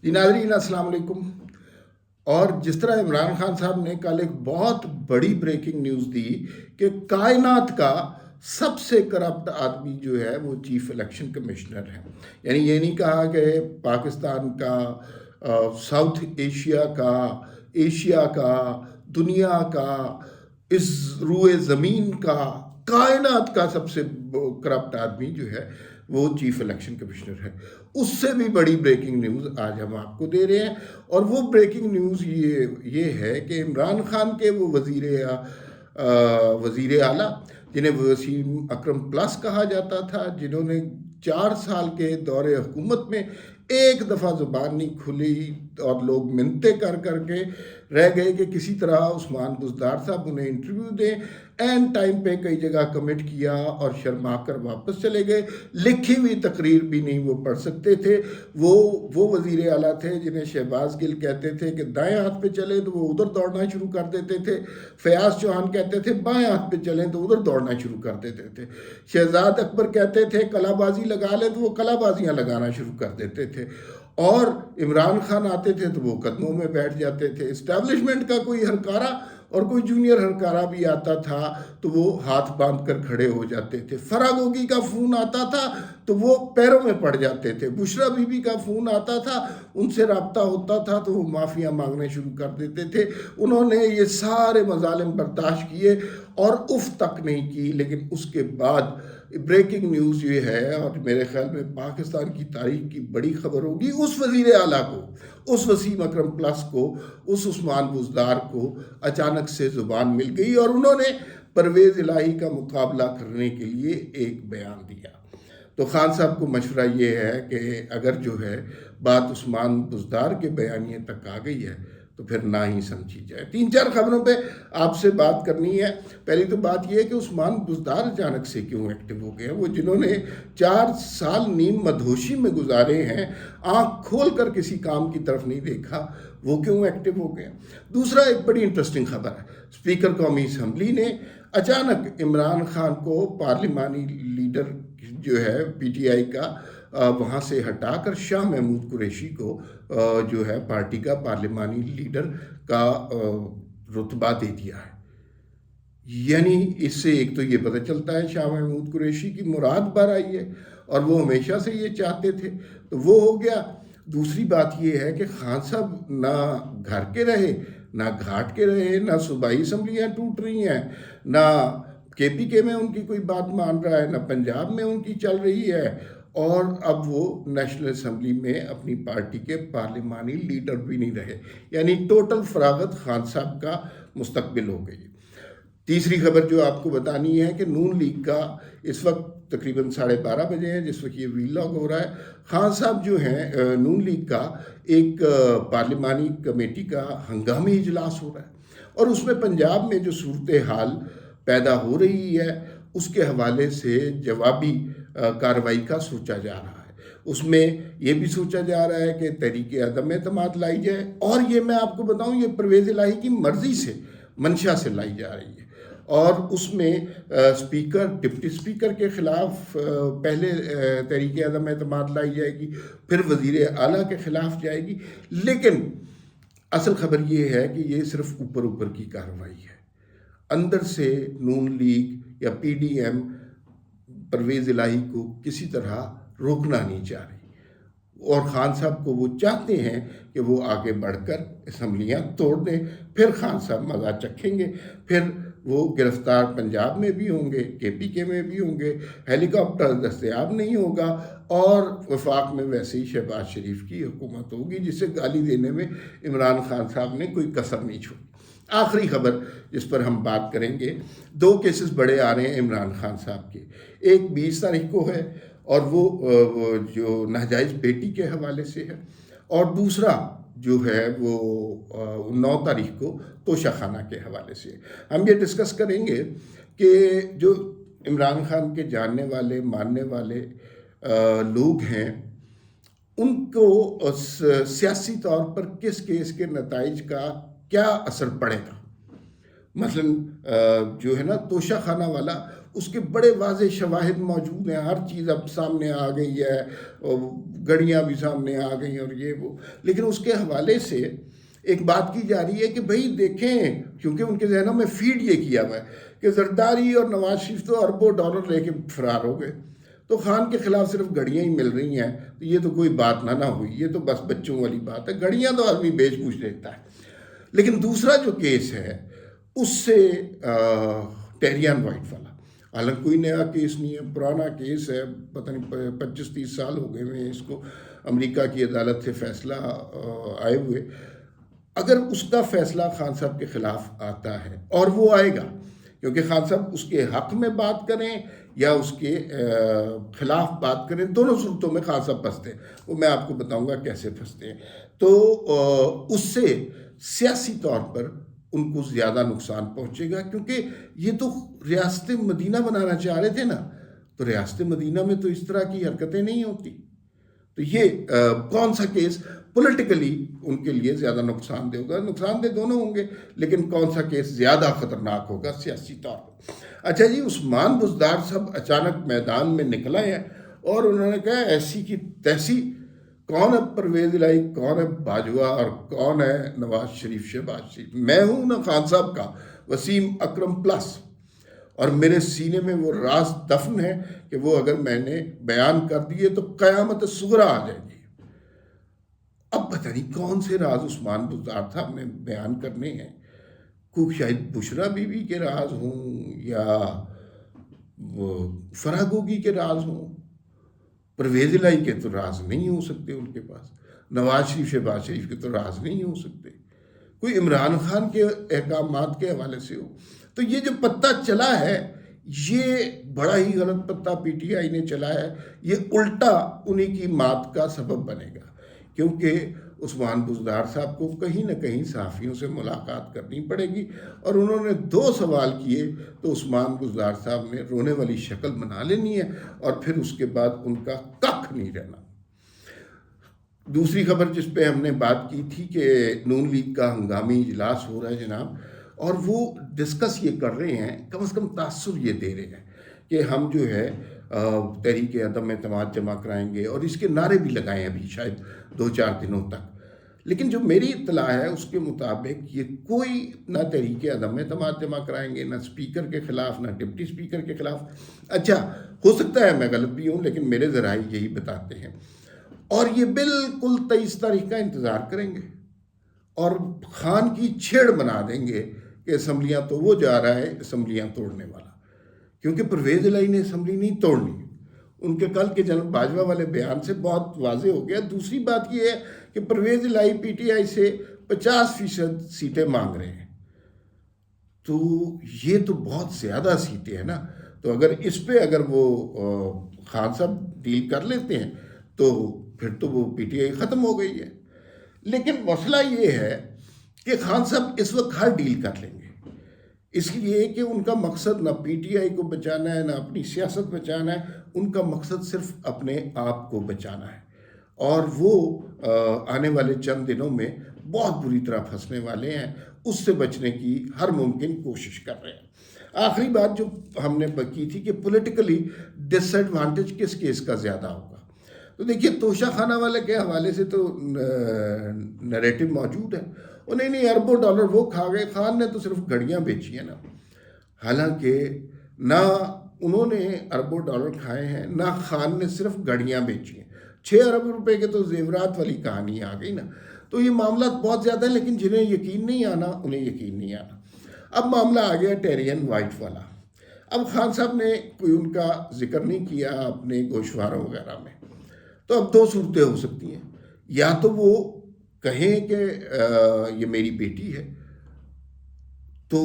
جی ناظرین السلام علیکم۔ اور جس طرح عمران خان صاحب نے کل ایک بہت بڑی بریکنگ نیوز دی کہ کائنات کا سب سے کرپٹ آدمی جو ہے وہ چیف الیکشن کمشنر ہے، یعنی یہ نہیں کہا کہ پاکستان کا، ساؤتھ ایشیا کا، دنیا کا، اس روئے زمین کا، کائنات کا سب سے کرپٹ آدمی جو ہے وہ چیف الیکشن کمشنر ہے۔ اس سے بھی بڑی بریکنگ نیوز آج ہم آپ کو دے رہے ہیں، اور وہ بریکنگ نیوز یہ ہے کہ عمران خان کے وہ وزیر اعلیٰ جنہیں وسیم اکرم پلس کہا جاتا تھا، جنہوں نے 4 سال کے دور حکومت میں ایک دفعہ زبان نہیں کھلی اور لوگ منتیں کر کے رہ گئے کہ کسی طرح عثمان بزدار صاحب انہیں انٹرویو دیں، این ٹائم پہ کئی جگہ کمٹ کیا اور شرما کر واپس چلے گئے، لکھی ہوئی تقریر بھی نہیں وہ پڑھ سکتے تھے۔ وہ وزیر اعلیٰ تھے جنہیں شہباز گل کہتے تھے کہ دائیں ہاتھ پہ چلیں تو وہ ادھر دوڑنا شروع کر دیتے تھے، فیاض چوہان کہتے تھے بائیں ہاتھ پہ چلیں تو ادھر دوڑنا شروع کر دیتے تھے، شہزاد اکبر کہتے تھے کلا بازی لگا لیں تو وہ کلا بازیاں لگانا شروع کر دیتے تھے، اور عمران خان آتے تھے تو وہ قدموں میں بیٹھ جاتے تھے۔ اسٹیبلشمنٹ کا کوئی ہرکارہ اور کوئی جونیئر ہرکارہ بھی آتا تھا تو وہ ہاتھ باندھ کر کھڑے ہو جاتے تھے۔ فراگوگی کا فون آتا تھا تو وہ پیروں میں پڑ جاتے تھے، بشرا بی بی کا فون آتا تھا، ان سے رابطہ ہوتا تھا تو وہ معافیاں مانگنے شروع کر دیتے تھے۔ انہوں نے یہ سارے مظالم برداشت کیے اور اف تک نہیں کی، لیکن اس کے بعد بریکنگ نیوز یہ ہے، اور میرے خیال میں پاکستان کی تاریخ کی بڑی خبر ہوگی، اس وزیر اعلیٰ کو، اس وسیم اکرم پلس کو، اس عثمان بزدار کو اچانک سے زبان مل گئی اور انہوں نے پرویز الہی کا مقابلہ کرنے کے لیے ایک بیان دیا۔ تو خان صاحب کو مشورہ یہ ہے کہ اگر جو ہے بات عثمان بزدار کے بیانیے تک آ گئی ہے تو پھر نہ ہی سمجھی جائے۔ 3-4 خبروں پہ آپ سے بات کرنی ہے۔ پہلی تو بات یہ ہے کہ عثمان بزدار اچانک سے کیوں ایکٹیو ہو گئے ہیں؟ وہ جنہوں نے 4 سال نیم مدہوشی میں گزارے ہیں، آنکھ کھول کر کسی کام کی طرف نہیں دیکھا، وہ کیوں ایکٹیو ہو گئے ہیں؟ دوسرا ایک بڑی انٹرسٹنگ خبر ہے، اسپیکر قومی اسمبلی نے اچانک عمران خان کو پارلیمانی لیڈر جو ہے پی ٹی آئی کا وہاں سے ہٹا کر شاہ محمود قریشی کو جو ہے پارٹی کا پارلیمانی لیڈر کا رتبہ دے دیا ہے۔ یعنی اس سے ایک تو یہ پتہ چلتا ہے شاہ محمود قریشی کی مراد بھر آئی ہے، اور وہ ہمیشہ سے یہ چاہتے تھے تو وہ ہو گیا۔ دوسری بات یہ ہے کہ خان صاحب نہ گھر کے رہے، نہ گھاٹ کے رہے، نہ صوبائی اسمبلیاں ٹوٹ رہی ہیں، نہ کے پی کے میں ان کی کوئی بات مان رہا ہے، نہ پنجاب میں ان کی چل رہی ہے، اور اب وہ نیشنل اسمبلی میں اپنی پارٹی کے پارلیمانی لیڈر بھی نہیں رہے، یعنی ٹوٹل فراغت خان صاحب کا مستقبل ہو گئی۔ تیسری خبر جو آپ کو بتانی ہے کہ نون لیگ کا اس وقت تقریباً 12:30 بجے ہیں جس وقت یہ ویلاگ ہو رہا ہے، خان صاحب جو ہیں نون لیگ کا ایک پارلیمانی کمیٹی کا ہنگامی اجلاس ہو رہا ہے، اور اس میں پنجاب میں جو صورتحال پیدا ہو رہی ہے اس کے حوالے سے جوابی کارروائی کا سوچا جا رہا ہے۔ اس میں یہ بھی سوچا جا رہا ہے کہ تحریک عدم اعتماد لائی جائے، اور یہ میں آپ کو بتاؤں یہ پرویز الہی کی مرضی سے، منشا سے لائی جا رہی ہے، اور اس میں ڈپٹی اسپیکر کے خلاف پہلے تحریک عدم اعتماد لائی جائے گی، پھر وزیر اعلیٰ کے خلاف جائے گی، لیکن اصل خبر یہ ہے کہ یہ صرف اوپر کی کارروائی ہے، اندر سے نون لیگ یا پی ڈی ایم پرویز الہی کو کسی طرح روکنا نہیں چاہ رہی، اور خان صاحب کو وہ چاہتے ہیں کہ وہ آگے بڑھ کر اسمبلیاں توڑ دیں، پھر خان صاحب مزہ چکھیں گے، پھر وہ گرفتار پنجاب میں بھی ہوں گے، کے پی کے میں بھی ہوں گے، ہیلی کاپٹر دستیاب نہیں ہوگا، اور وفاق میں ویسے ہی شہباز شریف کی حکومت ہوگی جسے گالی دینے میں عمران خان صاحب نے کوئی کسر نہیں چھوڑی۔ آخری خبر جس پر ہم بات کریں گے، 2 کیسز بڑے آ رہے ہیں عمران خان صاحب کے، ایک 20 تاریخ کو ہے اور وہ جو ناجائز بیٹی کے حوالے سے ہے، اور دوسرا جو ہے وہ 9 تاریخ کو توشہ خانہ کے حوالے سے۔ ہم یہ ڈسکس کریں گے کہ جو عمران خان کے جاننے والے ماننے والے لوگ ہیں ان کو سیاسی طور پر کس کیس کے نتائج کا کیا اثر پڑے گا۔ مثلا جو ہے نا توشہ خانہ والا، اس کے بڑے واضح شواہد موجود ہیں، ہر چیز اب سامنے آ گئی ہے، اور گڑیاں بھی سامنے آ گئی اور یہ وہ، لیکن اس کے حوالے سے ایک بات کی جا رہی ہے کہ بھئی دیکھیں، کیونکہ ان کے ذہنوں میں فیڈ یہ کیا ہوا ہے کہ زرداری اور نواز شریف تو اربوں ڈالر لے کے فرار ہو گئے، تو خان کے خلاف صرف گھڑیاں ہی مل رہی ہیں، تو یہ تو کوئی بات نہ ہوئی، یہ تو بس بچوں والی بات ہے، گھڑیاں تو آدمی بیچ بوچھ دیتا ہے۔ لیکن دوسرا جو کیس ہے اس سے ٹیریان وائٹ والا، حالانکہ کوئی نیا کیس نہیں ہے، پرانا کیس ہے، پتہ نہیں 25-30 سال ہو گئے ہیں اس کو امریکہ کی عدالت سے فیصلہ آئے ہوئے۔ اگر اس کا فیصلہ خان صاحب کے خلاف آتا ہے، اور وہ آئے گا، کیونکہ خان صاحب اس کے حق میں بات کریں یا اس کے خلاف بات کریں، دونوں صورتوں میں خان صاحب پھنستے ہیں، وہ میں آپ کو بتاؤں گا کیسے پھنستے ہیں۔ تو اس سے سیاسی طور پر ان کو زیادہ نقصان پہنچے گا، کیونکہ یہ تو ریاست مدینہ بنانا چاہ رہے تھے نا، تو ریاست مدینہ میں تو اس طرح کی حرکتیں نہیں ہوتی۔ تو یہ کون سا کیس پولیٹیکلی ان کے لیے زیادہ نقصان دہ ہوگا؟ نقصان دہ دونوں ہوں گے، لیکن کون سا کیس زیادہ خطرناک ہوگا سیاسی طور پر؟ اچھا جی، عثمان بزدار صاحب اچانک میدان میں نکل آئے ہیں اور انہوں نے کہا ایسی کی تیسی، کون ہے پرویز الہی، کون ہے باجوہ، اور کون ہے نواز شریف شہباز شریف؟ میں ہوں نا خان صاحب کا وسیم اکرم پلس، اور میرے سینے میں وہ راز دفن ہے کہ وہ اگر میں نے بیان کر دیے تو قیامت صغریٰ آ جائے گی۔ اب پتہ نہیں کون سے راز عثمان بزدار صاحب نے بیان کرنے ہیں، کوئی شاید بشرا بی بی کے راز ہوں یا وہ فرح گوگی کے راز ہوں، پرویز الہی کے تو راز نہیں ہو سکتے ان کے پاس، نواز شریف شہباز شریف کے تو راز نہیں ہو سکتے، کوئی عمران خان کے احکامات کے حوالے سے ہو۔ تو یہ جو پتہ چلا ہے یہ بڑا ہی غلط پتہ پی ٹی آئی نے چلا ہے، یہ الٹا انہی کی مات کا سبب بنے گا، کیونکہ عثمان بزدار صاحب کو کہیں نہ کہیں صحافیوں سے ملاقات کرنی پڑے گی، اور انہوں نے 2 سوال کیے تو عثمان بزدار صاحب نے رونے والی شکل بنا لینی ہے، اور پھر اس کے بعد ان کا ککھ نہیں رہنا۔ دوسری خبر جس پہ ہم نے بات کی تھی کہ نون لیگ کا ہنگامی اجلاس ہو رہا ہے جناب، اور وہ ڈسکس یہ کر رہے ہیں، کم از کم تاثر یہ دے رہے ہیں کہ ہم جو ہے تحریک عدم اعتماد جمع کرائیں گے، اور اس کے نعرے بھی لگائیں ابھی شاید 2-4 دنوں تک، لیکن جو میری اطلاع ہے اس کے مطابق یہ کوئی نہ تحریک عدم اعتماد جمع کرائیں گے، نہ اسپیکر کے خلاف، نہ ڈپٹی اسپیکر کے خلاف۔ اچھا، ہو سکتا ہے میں غلط بھی ہوں، لیکن میرے ذرائع یہی بتاتے ہیں، اور یہ بالکل 23 تاریخ کا انتظار کریں گے اور خان کی چھیڑ بنا دیں گے کہ اسمبلیاں تو وہ جا رہا ہے اسمبلیاں توڑنے والا، کیونکہ پرویز الہی نے اسمبلی نہیں توڑنی، ان کے کل کے جناب باجوہ والے بیان سے بہت واضح ہو گیا۔ دوسری بات یہ ہے کہ پرویز الہی پی ٹی آئی سے 50% سیٹیں مانگ رہے ہیں، تو یہ تو بہت زیادہ سیٹیں ہیں نا، تو اگر وہ خان صاحب ڈیل کر لیتے ہیں تو پھر تو وہ پی ٹی آئی ختم ہو گئی ہے۔ لیکن مسئلہ یہ ہے کہ خان صاحب اس وقت ہر ڈیل کر لیں گے، اس لیے کہ ان کا مقصد نہ پی ٹی آئی کو بچانا ہے، نہ اپنی سیاست بچانا ہے، ان کا مقصد صرف اپنے آپ کو بچانا ہے، اور وہ آنے والے چند دنوں میں بہت بری طرح پھنسنے والے ہیں، اس سے بچنے کی ہر ممکن کوشش کر رہے ہیں۔ آخری بات جو ہم نے کی تھی کہ پولیٹیکلی ڈس ایڈوانٹیج کس کیس کا زیادہ ہوگا، تو دیکھیے توشہ خانہ والے کے حوالے سے تو نیریٹو موجود ہے، نہیں اربوں ڈالر وہ کھا گئے، خان نے تو صرف گھڑیاں بیچی ہیں نا، حالانکہ نہ انہوں نے اربوں ڈالر کھائے ہیں، نہ خان نے صرف گھڑیاں بیچی ہیں، 6 ارب روپے کے تو زیورات والی کہانی آ گئی نا۔ تو یہ معاملات بہت زیادہ ہیں، لیکن جنہیں یقین نہیں آنا انہیں یقین نہیں آنا۔ اب معاملہ آ گیا ٹیرین وائٹ والا۔ اب خان صاحب نے کوئی ان کا ذکر نہیں کیا اپنے گوشواروں وغیرہ میں، تو اب 2 صورتیں ہو سکتی ہیں، یا تو وہ کہیں کہ یہ میری بیٹی ہے تو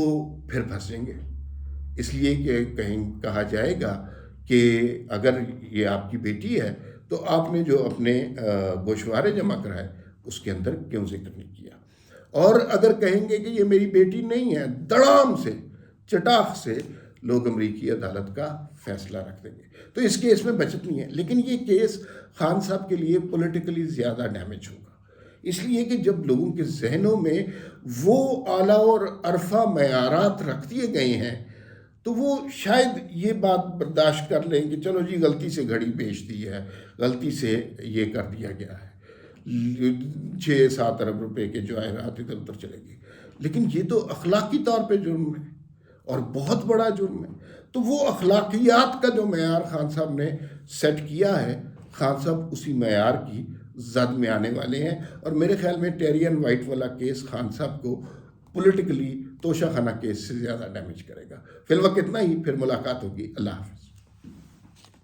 پھر پھنسیں گے، اس لیے کہ کہیں کہا جائے گا کہ اگر یہ آپ کی بیٹی ہے تو آپ نے جو اپنے گوشوارے جمع کرائے اس کے اندر کیوں ذکر نہیں کیا، اور اگر کہیں گے کہ یہ میری بیٹی نہیں ہے، دڑام سے چٹاخ سے لوگ امریکی عدالت کا فیصلہ رکھ دیں گے، تو اس کیس میں بچت نہیں ہے۔ لیکن یہ کیس خان صاحب کے لیے پولیٹیکلی زیادہ ڈیمیج ہوگا، اس لیے کہ جب لوگوں کے ذہنوں میں وہ اعلیٰ اور عرفہ معیارات رکھ دیے گئے ہیں تو وہ شاید یہ بات برداشت کر لیں کہ چلو جی غلطی سے گھڑی بیچ دی ہے، غلطی سے یہ کر دیا گیا ہے، 6-7 ارب روپے کے جواہرات ادھر ادھر چلے گئے، لیکن یہ تو اخلاقی طور پہ جرم ہے اور بہت بڑا جرم ہے۔ تو وہ اخلاقیات کا جو معیار خان صاحب نے سیٹ کیا ہے، خان صاحب اسی معیار کی زد میں آنے والے ہیں، اور میرے خیال میں ٹیرین وائٹ والا کیس خان صاحب کو پولیٹیکلی توشہ خانہ کیس سے زیادہ ڈیمیج کرے گا۔ فی الوقت اتنا ہی، پھر ملاقات ہوگی، اللہ حافظ۔